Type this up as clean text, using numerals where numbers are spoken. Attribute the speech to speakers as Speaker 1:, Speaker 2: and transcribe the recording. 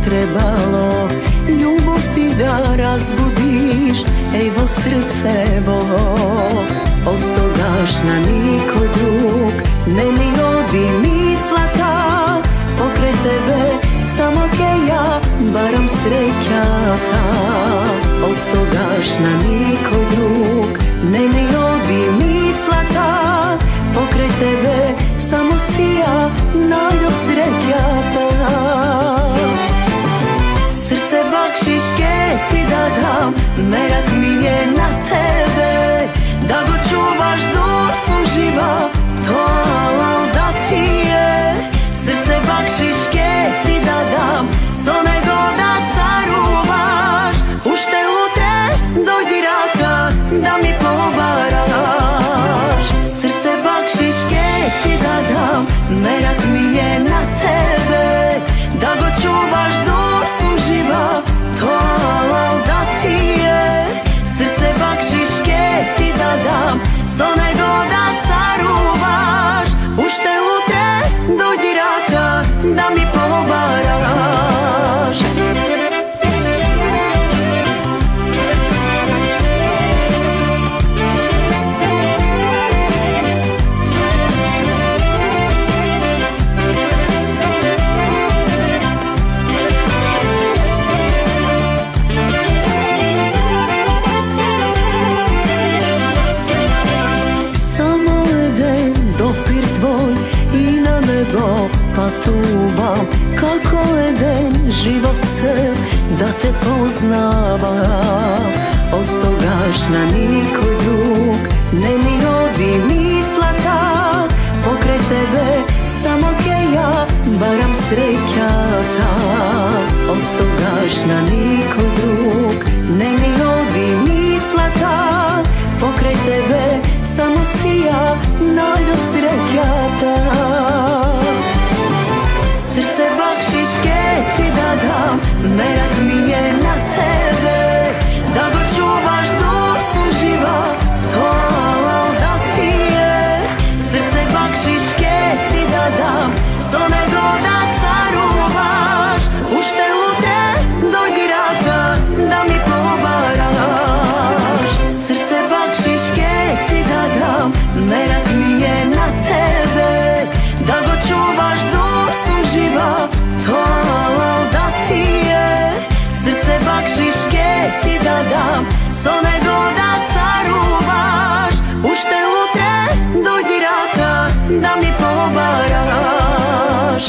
Speaker 1: trebalo ljubav ti da razbudiš, evo srce bolo. Od togaš na niko drug ne mi odi misla ta, pokraj tebe samo ke ja baram srećata. Od togaš na niko drug ne mi odi misla ta, pokraj tebe samo si ja naljub srećata. Srce bakšiške ti da dam, merak mi je na tebe, da go čuvaš dok sam živa, to halal da ti je. Srce bakšiške ti da dam, so nego da caruvaš, ušte utre dojdi raka da mi povaraš. Srce bakšiške ti da dam, merak mi je na tebe, da go čuvaš dok sam živa, to halal da ti je. Srce bakšiške ti da dam, so nego da caruvaš, ušte utre dojdi raka da mi povaraš. Pa tubam kako eden život cel da te poznavam. Od togaš na niko drug ne mi odi misla ta, pokraj tebe samo ke ja baram srećata. Od togaš na niko drug ne mi odi misla ta, pokraj tebe samo si ja naljub srećata. Srce bakšiške ti da dam, merak mi je na tebe, da go čuvaš dok sam živa, to halal da ti je. Srce bakšiške ti da dam, so nego da caruvaš, ušte utre dojdi raka da mi povaraš. Srce bakšiške ti da dam, merak mi je na tebe, da go čuvaš dok sam živa, to halal da ti je. Srce bakšiške ti da dam, so nego da caruvaš, ušte utre dojdi raka da mi povaraš.